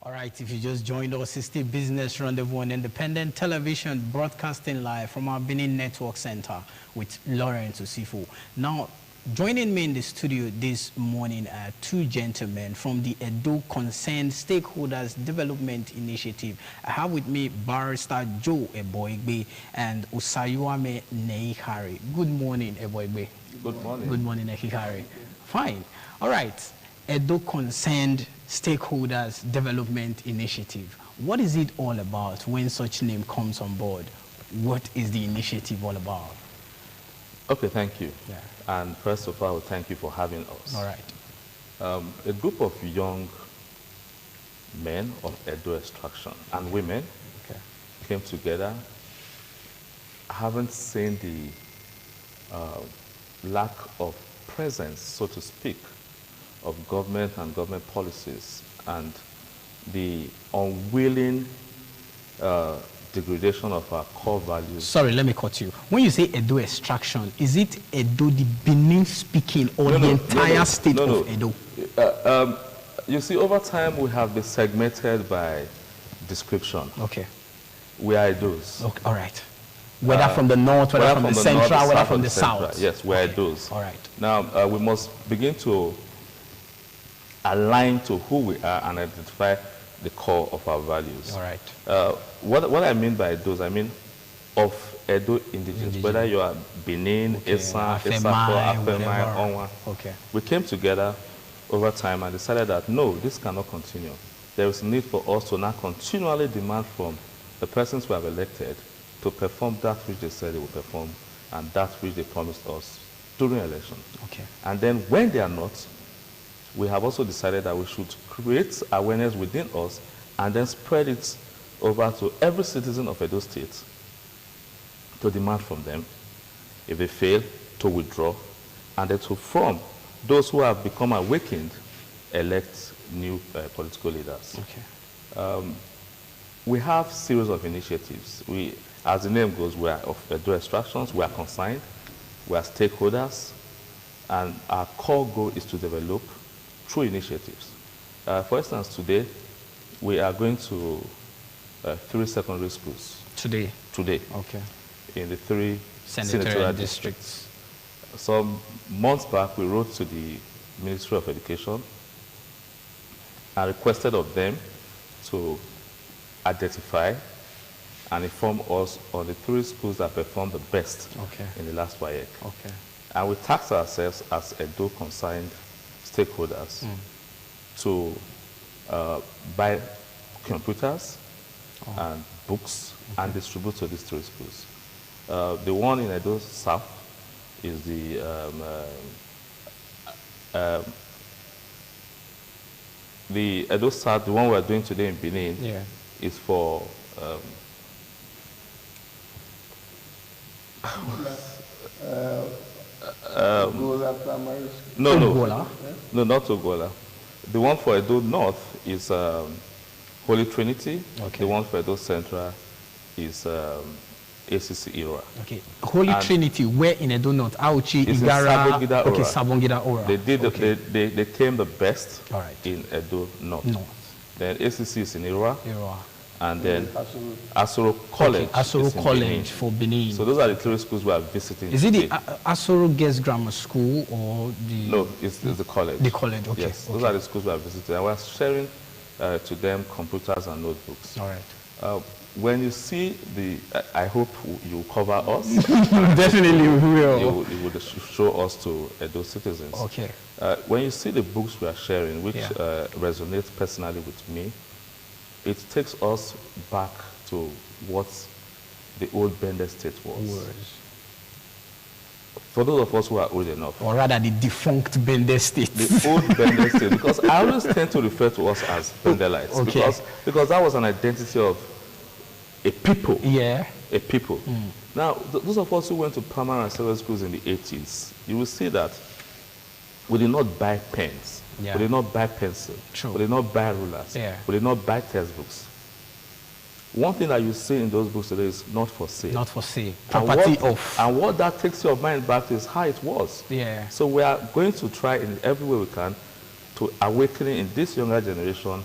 All right, if you just joined us, it's the Business Rendezvous on independent television, broadcasting live from our Benin Network Center with Lawrence Osifo. Now, joining me in the studio this morning are two gentlemen from the Edo Concerned Stakeholders Development Initiative. I have with me Barrister Joe Eboigbe and Osayuame Neihari. Good morning, Eboigbe. Good morning. Good morning, Neihari. Fine. All right. Edo Concerned Stakeholders Development Initiative. What is it all about when such name comes on board? What is the initiative all about? Okay, thank you. Yeah. And first of all, thank you for having us. All right. A group of young men of Edo extraction and women came together. I haven't seen the lack of presence, so to speak, of government and government policies and the unwilling degradation of our core values. Sorry, let me cut you. When you say Edo extraction, is it Edo the Benin speaking or the entire state of Edo? You see, over time we have been segmented by description. Okay. We are Edos. Okay, all right. Whether from the north, whether from the central, whether from the south. Yes, we are Edos. All right. Now, we must begin to align to who we are and identify the core of our values. All right. What I mean by those, I mean of Edo indigenous, whether you are Benin, Esan, Esako, Afemai, Onwa. Okay. We came together over time and decided that no, this cannot continue. There is a need for us to now continually demand from the persons we have elected to perform that which they said they will perform and that which they promised us during election. Okay. And then when they are not, we have also decided that we should create awareness within us and then spread it over to every citizen of Edo State to demand from them, if they fail, to withdraw, and then to form those who have become awakened, elect new political leaders. Okay. We have a series of initiatives. We, as the name goes, we are of Edo extractions, we are consigned, we are stakeholders, and our core goal is to develop through initiatives. For instance, today, we are going to 3 secondary schools. Today? Today. Okay. In the 3 senatorial districts. Some months back, we wrote to the Ministry of Education and requested of them to identify and inform us on the 3 schools that performed the best in the last WAEC. Okay. And we tasked ourselves as Edo consigned stakeholders to buy computers and books and distribute to these 3 schools. The one in Edo South is the Edo South, the one we are doing today in Benin, is for No, not Ogola. The one for Edo North is Holy Trinity. Okay. The one for Edo Central is ACC Ira. Okay. Holy Trinity, where in Edo North? Auchi, Igara, Sabongida Ora. They came the best in Edo North. Then ACC is in Ira. And then Asoro College. Okay, Asoro College for Benin. So those are the 3 schools we are visiting. Is it the Asoro Girls Grammar School or the... No, it's the college. The college, okay. Yes, those are the schools we are visiting. And we are sharing to them computers and notebooks. All right. When you see the... I hope you cover us. Definitely we will. You would show us to those citizens. Okay. When you see the books we are sharing, which resonate personally with me, it takes us back to what the old Bender State was. For those of us who are old enough. Or rather, the defunct Bender State. The old Bender State. Because I always tend to refer to us as Benderites. Okay. Because that was an identity of a people. Yeah. A people. Now, those of us who went to primary and secondary schools in the 80s, you will see that we did not buy pens. Yeah. We did not buy pencil. True. We did not buy rulers. Yeah. We did not buy textbooks. One thing that you see in those books today is not for sale. Not for sale. Property of. And what that takes your mind back to is how it was. Yeah. So we are going to try in every way we can to awaken in this younger generation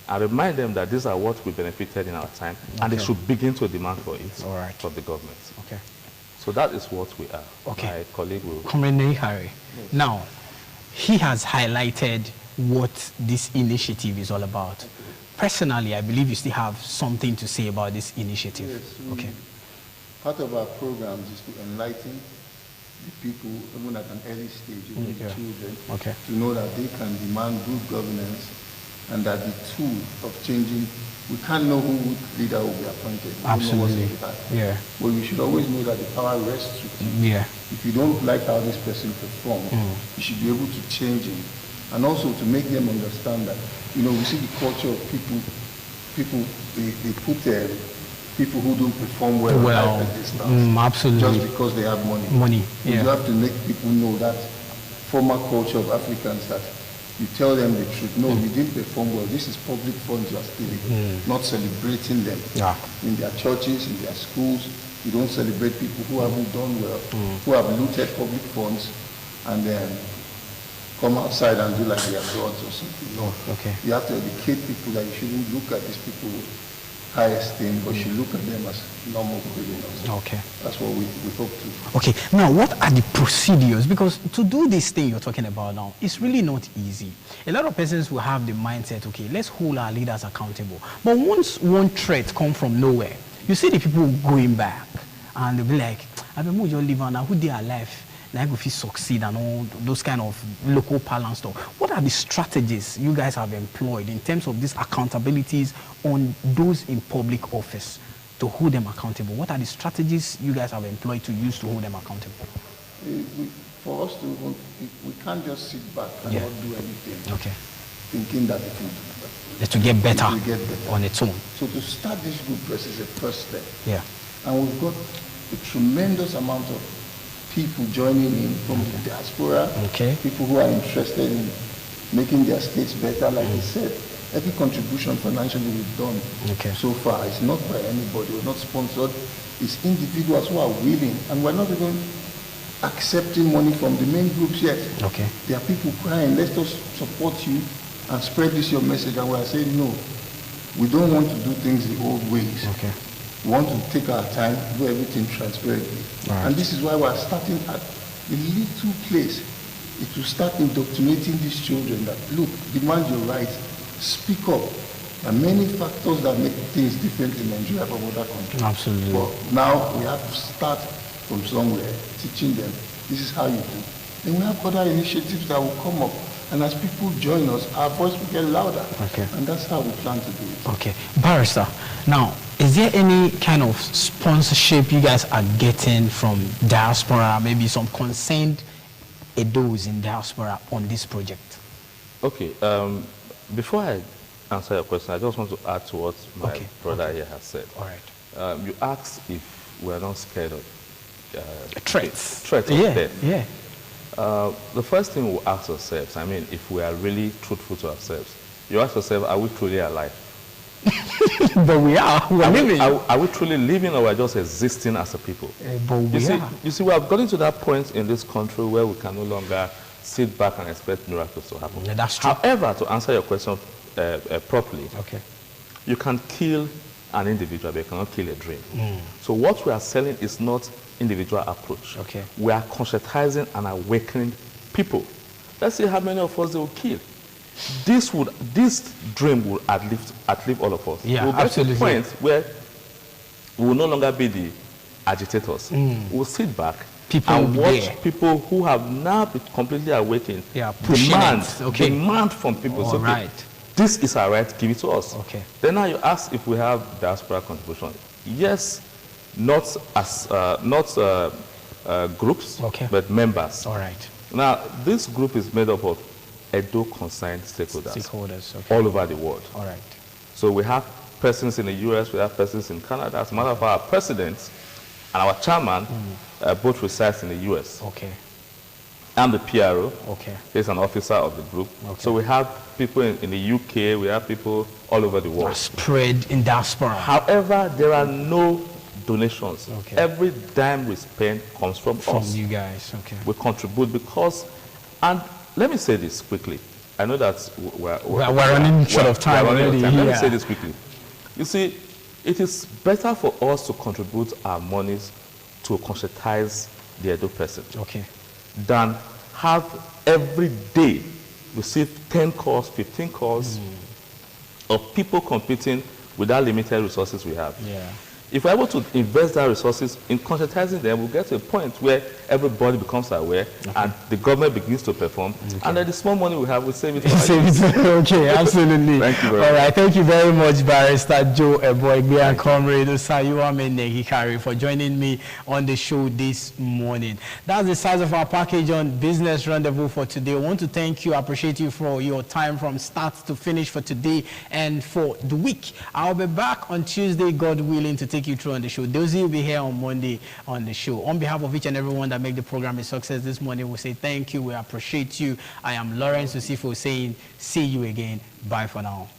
and remind them that these are what we benefited in our time, and they should begin to demand for it from the government. Okay. So that is what we are. Okay. My colleague will... Comrade Harry. Yes. Now, he has highlighted what this initiative is all about. Okay. Personally, I believe you still have something to say about this initiative. Yes, okay. Part of our programs is to enlighten the people, even at an early stage, even the children, to know that they can demand good governance, and that the tool of changing, we can't know who leader will be appointed. Absolutely. Yeah. But we should always know that the power rests with you. Yeah. If you don't like how this person performs, you should be able to change him. And also to make them understand that, you know, we see the culture of people, they put people who don't perform well at this distance. Absolutely. Just because they have money. Yeah. You have to make people know that former culture of Africans, that you tell them the truth. No, you didn't perform well. This is public funds you are stealing, not celebrating them. Yeah. In their churches, in their schools, you don't celebrate people who haven't done well, who have looted public funds, and then come outside and do like they are gods or something. No. Okay. You have to educate people that you shouldn't look at these people with high esteem, but you look at them as normal criminals. Okay. That's what we hope to. Okay. Now, what are the procedures? Because to do this thing you're talking about now, it's really not easy. A lot of persons will have the mindset, okay, let's hold our leaders accountable. But once one threat comes from nowhere, you see the people going back, and they'll be like, I mean, who you live on now, who they are alive? Like if you succeed and all those kind of local parlance stuff. What are the strategies you guys have employed in terms of these accountabilities on those in public office to hold them accountable? What are the strategies you guys have employed to use to hold them accountable? For us to, we can't just sit back and not do anything. Okay. Thinking that it will get better on its own. So to start this good press is a first step. Yeah. And we've got a tremendous amount of people joining in from the diaspora, people who are interested in making their states better. Like I said, every contribution financially we've done so far is not by anybody, we're not sponsored. It's individuals who are willing, and we're not even accepting money from the main groups yet. Okay. There are people crying, let us support you and spread this your message, and we're saying no. We don't want to do things the old ways. Okay. We want to take our time, do everything transparently. Right. And this is why we're starting at a little place. It will start indoctrinating these children that, look, demand your rights, speak up. There are many factors that make things different in Nigeria from other countries. Absolutely. But now we have to start from somewhere, teaching them, this is how you do. Then we have other initiatives that will come up. And as people join us, our voice will get louder. Okay. And that's how we plan to do it. Okay. Barrister, now, is there any kind of sponsorship you guys are getting from diaspora, maybe some concerned Edos in diaspora on this project? Okay. Before I answer your question, I just want to add to what my brother here has said. All right. You asked if we're not scared of threats of death. Yeah. The first thing we'll ask ourselves, I mean, if we are really truthful to ourselves, you ask yourself, are we truly alive? But we are. We're living. Are we truly living, or we're just existing as a people? But we are. You see, we have gotten to that point in this country where we can no longer sit back and expect miracles to happen. Yeah, that's true. However, to answer your question properly, you can kill an individual, but you cannot kill a dream. So what we are selling is not individual approach. We are conscientizing and awakening people. Let's see how many of us they will kill. This dream will outlive all of us. Yeah, we'll get to absolutely. a point where we will no longer be the agitators. We'll sit back and watch people who have now been completely awakened demand from people. So, this is our right, give it to us. Then now you ask if we have diaspora contribution. Yes, not as groups, but members. All right. Now, this group is made up of Edo concerned stakeholders all over the world. All right. So we have persons in the US, we have persons in Canada. As a matter of fact, our president and our chairman both reside in the US. I'm the PRO. He's an officer of the group. So we have people in the UK, we have people all over the world. Spread in diaspora. However, there are no donations. Every dime we spend comes from us. From you guys. We contribute because, and let me say this quickly, I know that we're running short of time already. Let me say this quickly. You see, it is better for us to contribute our monies to conscientize the Edo person than have every day receive 10 calls, 15 calls of people competing with that limited resources we have. Yeah. If we're able to invest our resources in conscientizing them, we'll get to a point where everybody becomes aware and the government begins to perform. And then the small money we have, we save it. Okay, absolutely. Thank you very much. All much. right, thank you very much, Barrister Joe Eboigbe and Comrade Osayiwa Menegikari for joining me on the show this morning. That's the size of our package on Business Rendezvous for today. I want to thank you, appreciate you for your time from start to finish for today and for the week. I'll be back on Tuesday, God willing, to take you through on the show. Those who will be here on Monday on the show. On behalf of each and everyone that make the program a success this morning, we say thank you. We appreciate you. I am Lawrence Usifo saying see you again. Bye for now.